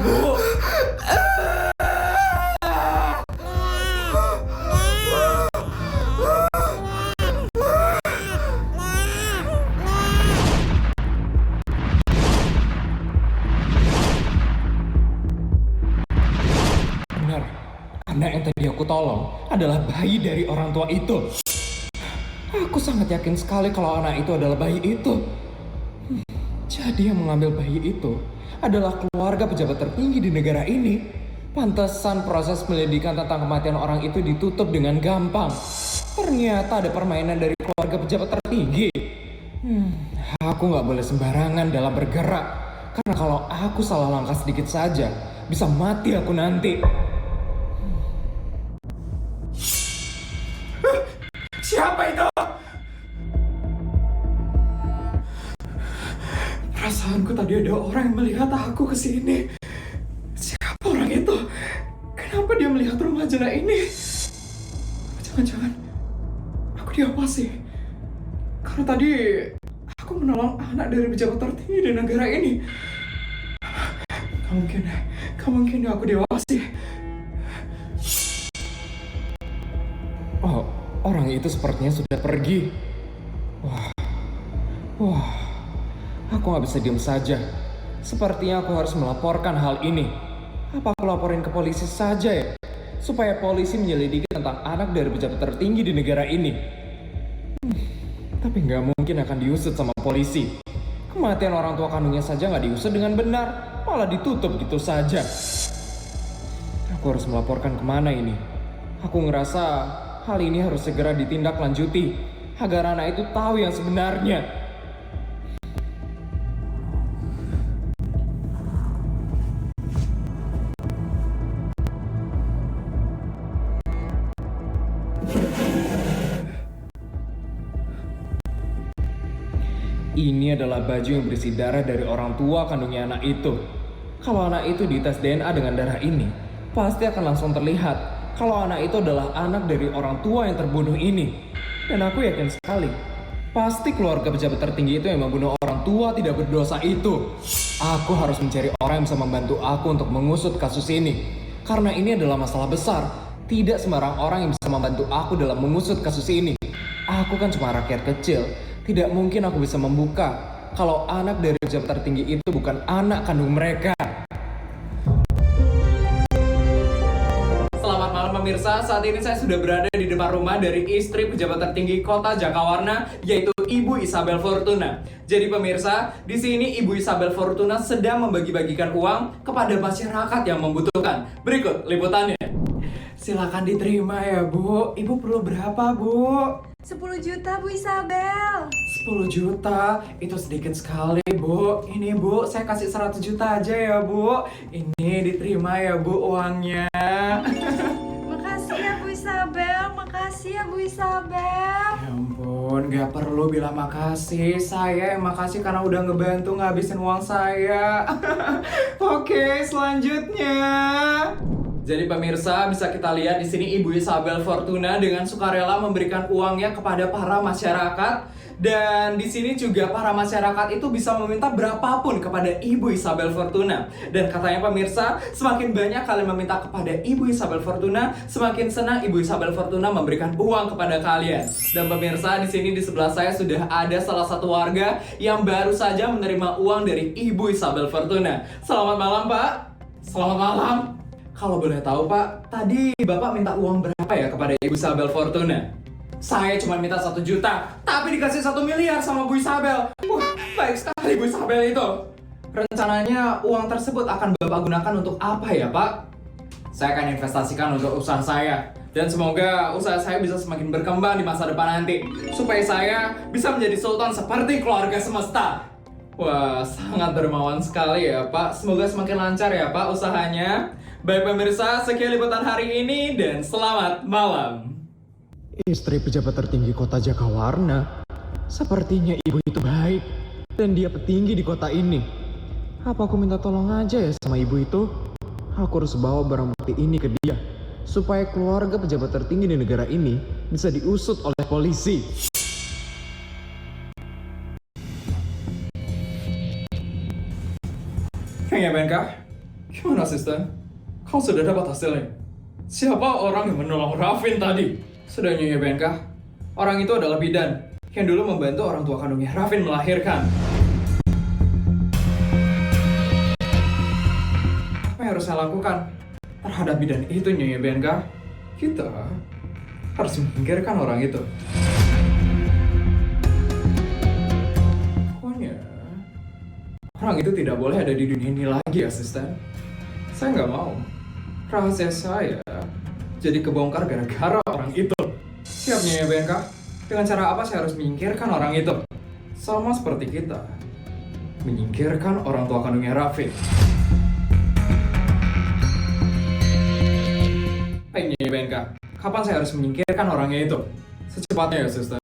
Bu. Benar, anak yang tadi aku tolong adalah bayi dari orang tua itu. Aku sangat yakin sekali kalau anak itu adalah bayi itu. Jadi yang mengambil bayi itu adalah keluarga pejabat tertinggi di negara ini. Pantesan proses penyelidikan tentang kematian orang itu ditutup dengan gampang. Ternyata ada permainan dari keluarga pejabat tertinggi. Aku nggak boleh sembarangan dalam bergerak. Karena kalau aku salah langkah sedikit saja, bisa mati aku nanti. Siapa itu? Perasaanku tadi ada orang yang melihat aku ke sini. Siapa orang itu? Kenapa dia melihat rumah jenazah ini? Jangan-jangan aku diawasi. Karena tadi aku menolong anak dari pejabat tertinggi di negara ini. Gak mungkin aku diawasi. Oh, orang itu sepertinya sudah pergi. Wah, aku gak bisa diam saja. Sepertinya aku harus melaporkan hal ini. Apa aku laporin ke polisi saja ya? Supaya polisi menyelidiki tentang anak dari pejabat tertinggi di negara ini. Tapi nggak mungkin akan diusut sama polisi. Kematian orang tua kandungnya saja nggak diusut dengan benar, malah ditutup gitu saja. Aku harus melaporkan kemana ini? Aku ngerasa hal ini harus segera ditindaklanjuti agar anak itu tahu yang sebenarnya. Ini adalah baju yang berisi darah dari orang tua kandungnya anak itu. Kalau anak itu dites DNA dengan darah ini, pasti akan langsung terlihat kalau anak itu adalah anak dari orang tua yang terbunuh ini. Dan aku yakin sekali, pasti keluarga pejabat tertinggi itu yang membunuh orang tua tidak berdosa itu. Aku harus mencari orang yang bisa membantu aku untuk mengusut kasus ini. Karena ini adalah masalah besar. Tidak sembarang orang yang bisa membantu aku dalam mengusut kasus ini. Aku kan cuma rakyat kecil. Tidak mungkin aku bisa membuka kalau anak dari pejabat tertinggi itu bukan anak kandung mereka. Selamat malam pemirsa, saat ini saya sudah berada di depan rumah dari istri pejabat tertinggi kota Jakawarna, yaitu Ibu Isabel Fortuna. Jadi pemirsa, di sini Ibu Isabel Fortuna sedang membagi-bagikan uang kepada masyarakat yang membutuhkan. Berikut liputannya. Silakan diterima ya Bu. Ibu perlu berapa Bu? 10 juta Bu Isabel. 10 juta? Itu sedikit sekali Bu. Ini Bu, saya kasih 100 juta aja ya Bu. Ini diterima ya Bu uangnya. Makasih ya Bu Isabel. Makasih ya Bu Isabel. Ya ampun, gak perlu bilang makasih. Saya yang makasih karena udah ngebantu ngabisin uang saya. Oke, selanjutnya. Jadi pemirsa, bisa kita lihat di sini Ibu Isabel Fortuna dengan sukarela memberikan uangnya kepada para masyarakat. Dan di sini juga para masyarakat itu bisa meminta berapapun kepada Ibu Isabel Fortuna. Dan katanya pemirsa, semakin banyak kalian meminta kepada Ibu Isabel Fortuna, semakin senang Ibu Isabel Fortuna memberikan uang kepada kalian. Dan pemirsa, di sini di sebelah saya sudah ada salah satu warga yang baru saja menerima uang dari Ibu Isabel Fortuna. Selamat malam Pak. Selamat malam. Kalau boleh tahu Pak, tadi Bapak minta uang berapa ya kepada Ibu Isabel Fortuna? Saya cuma minta 1 juta, tapi dikasih 1 miliar sama Bu Isabel. Baik sekali Bu Isabel itu. Rencananya uang tersebut akan Bapak gunakan untuk apa ya Pak? Saya akan investasikan untuk usaha saya. Dan semoga usaha saya bisa semakin berkembang di masa depan nanti. Supaya saya bisa menjadi sultan seperti keluarga semesta. Wah, sangat dermawan sekali ya Pak. Semoga semakin lancar ya Pak usahanya. Baik pemirsa, sekian liputan hari ini dan selamat malam. Istri pejabat tertinggi kota Jakawarna. Sepertinya ibu itu baik dan dia petinggi di kota ini. Apa aku minta tolong aja ya sama ibu itu? Aku harus bawa barang bukti ini ke dia supaya keluarga pejabat tertinggi di negara ini bisa diusut oleh polisi. Kayaknya BNK, Gimana asisten? Kau sudah dapat hasilnya? Siapa orang yang menolong Rafin tadi? Sudah Nyonya Benka? Orang itu adalah bidan yang dulu membantu orang tua kandungnya Rafin melahirkan. Apa yang harus saya lakukan terhadap bidan itu, Nyonya Benka? Kita harus menyingkirkan orang itu. Pokoknya orang itu tidak boleh ada di dunia ini lagi, asisten. Saya nggak mau rahasia saya jadi kebongkar gara-gara orang itu. Siap, Nyonya Benka? Dengan cara apa saya harus menyingkirkan orang itu? Sama seperti kita menyingkirkan orang tua kandungnya Rafin. Baik, Nyonya Benka. Kapan saya harus menyingkirkan orangnya itu? Secepatnya ya, asisten.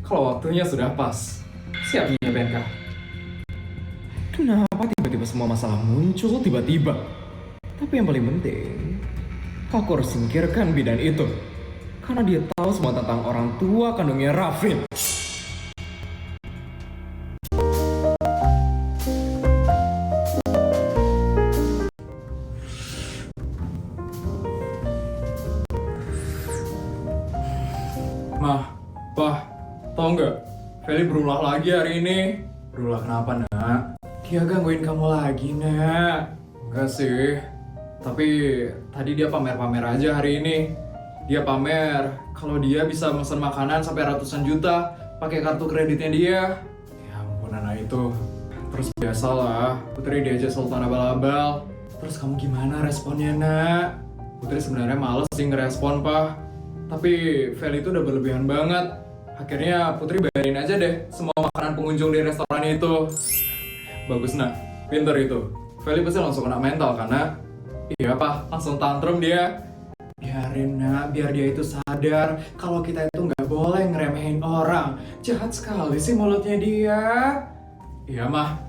Kalau waktunya sudah pas. Siap, Nyonya Benka. Kenapa tiba-tiba semua masalah muncul tiba-tiba? Tapi yang paling penting, aku harus singkirkan bidan itu. Karena dia tahu semua tentang orang tua kandungnya Rafin. Mah, Pak, tau nggak? Feli berulah lagi hari ini. Berulah kenapa, nak? Dia gangguin kamu lagi, nak. Enggak sih. Tapi tadi dia pamer-pamer aja hari ini. Dia pamer kalau dia bisa mesen makanan sampai ratusan juta pakai kartu kreditnya dia. Ya ampun, anak itu. Terus biasalah, Putri diajak Sultan abal-abal. Terus kamu gimana responnya, nak? Putri sebenarnya males sih ngerespon, Pak. Tapi Feli itu udah berlebihan banget. Akhirnya Putri bayarin aja deh semua makanan pengunjung di restoran itu. Bagus, nak. Pinter itu. Feli pasti langsung kena mental karena iya, Pak. Langsung tantrum dia. Biarin, nak, biar dia itu sadar kalau kita itu nggak boleh ngeremehin orang. Jahat sekali sih mulutnya dia. Iya, Mah.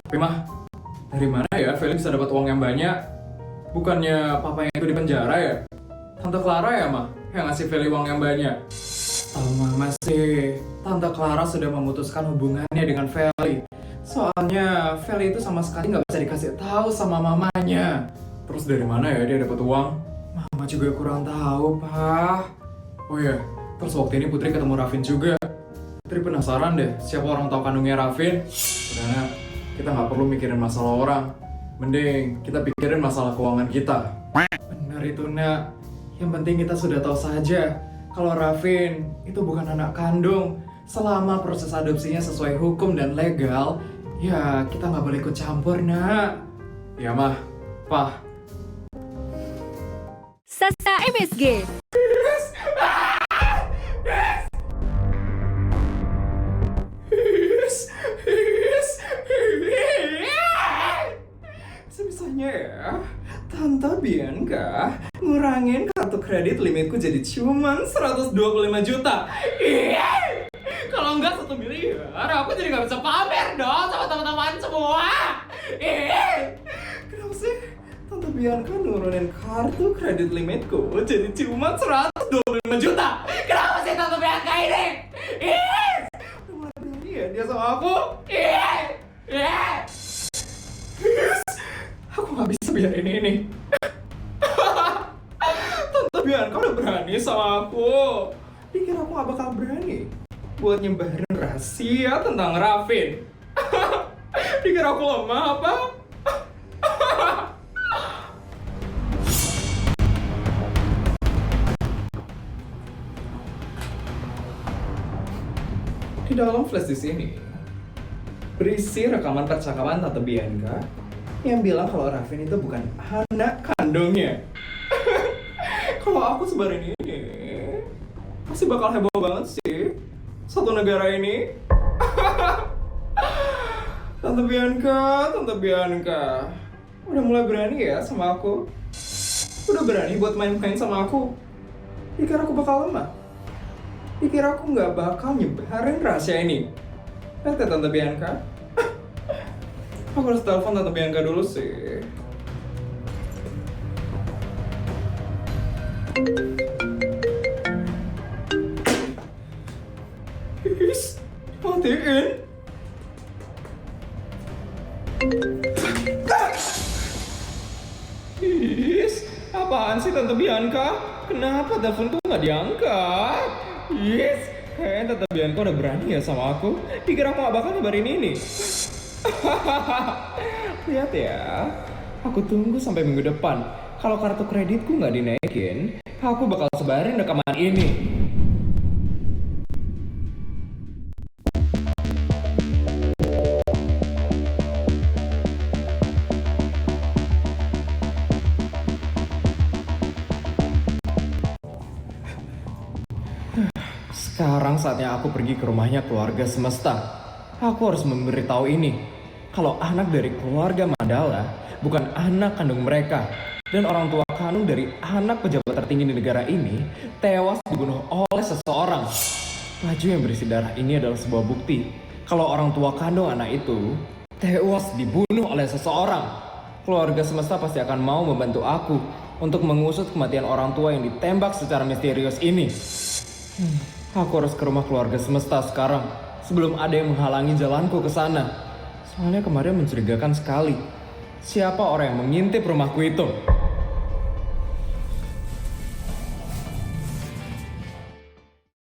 Tapi, Mah, dari mana ya Feli bisa dapat uang yang banyak? Bukannya papanya itu di penjara ya? Tante Clara ya, Mah, yang ngasih Feli uang yang banyak? Tahu Mama sih, Tante Clara sudah memutuskan hubungannya dengan Feli. Soalnya Feli itu sama sekali nggak bisa dikasih tahu sama mamanya. Terus dari mana ya dia dapat uang? Mama juga kurang tahu, Pak. Oh iya, terus waktu ini Putri ketemu Rafin juga. Putri penasaran deh, siapa orang tahu kandungnya Rafin? Udah, nak, kita nggak perlu mikirin masalah orang. Mending kita pikirin masalah keuangan kita. Benar itu, nak. Yang penting kita sudah tahu saja kalau Rafin itu bukan anak kandung. Selama proses adopsinya sesuai hukum dan legal, ya kita nggak boleh ikut campur, nak. Ya, Mah. Pak. Sasa MSG. Sebisanya ya, Tante Bianca ngurangin kartu kredit limitku jadi cuman 125 juta. Kalau enggak 1 miliar, aku jadi nggak bisa pamer dong sama teman-teman semua. Kenapa sih Tante Bianca nurunin kartu kredit limitku jadi cuma 125 juta? Kenapa sih Tante Bianca ini? Udah berani ya dia sama aku? Aku nggak bisa biarin ini. Tante Bianca udah berani sama aku. Pikir aku nggak bakal berani buat nyebarin rahasia tentang Rafin. Pikir aku lemah apa? Di dalam flash disk ini berisi rekaman percakapan Tante Bianca yang bilang kalau Rafin itu bukan anak kandungnya. Kalau aku sebarin ini, pasti bakal heboh banget sih satu negara ini. Tante Bianca, udah mulai berani ya sama aku? Udah berani buat main-main sama aku? Pikir aku bakal lemah? Pikir aku nggak bakal nyebarin rahasia ini? Lihat ya Tante Bianca. Aku harus telepon Tante Bianca dulu sih. Matiin. Yes, apaan sih Tante Bianca? Kenapa teleponku nggak diangkat? Yes, kayaknya Tante Bianca udah berani ya sama aku. Pikir aku nggak bakal ngabarin ini. Lihat ya, aku tunggu sampai minggu depan. Kalau kartu kreditku nggak dinaikin, aku bakal sebarin rekaman ini. Sekarang saatnya aku pergi ke rumahnya keluarga semesta. Aku harus memberitahu ini. Kalau anak dari keluarga Mandala bukan anak kandung mereka. Dan orang tua kandung dari anak pejabat tertinggi di negara ini tewas dibunuh oleh seseorang. Baju yang berisi darah ini adalah sebuah bukti. Kalau orang tua kandung anak itu tewas dibunuh oleh seseorang. Keluarga semesta pasti akan mau membantu aku untuk mengusut kematian orang tua yang ditembak secara misterius ini. Aku harus ke rumah keluarga semesta sekarang sebelum ada yang menghalangi jalanku ke sana. Soalnya kemarin mencurigakan sekali. Siapa orang yang mengintip rumahku itu?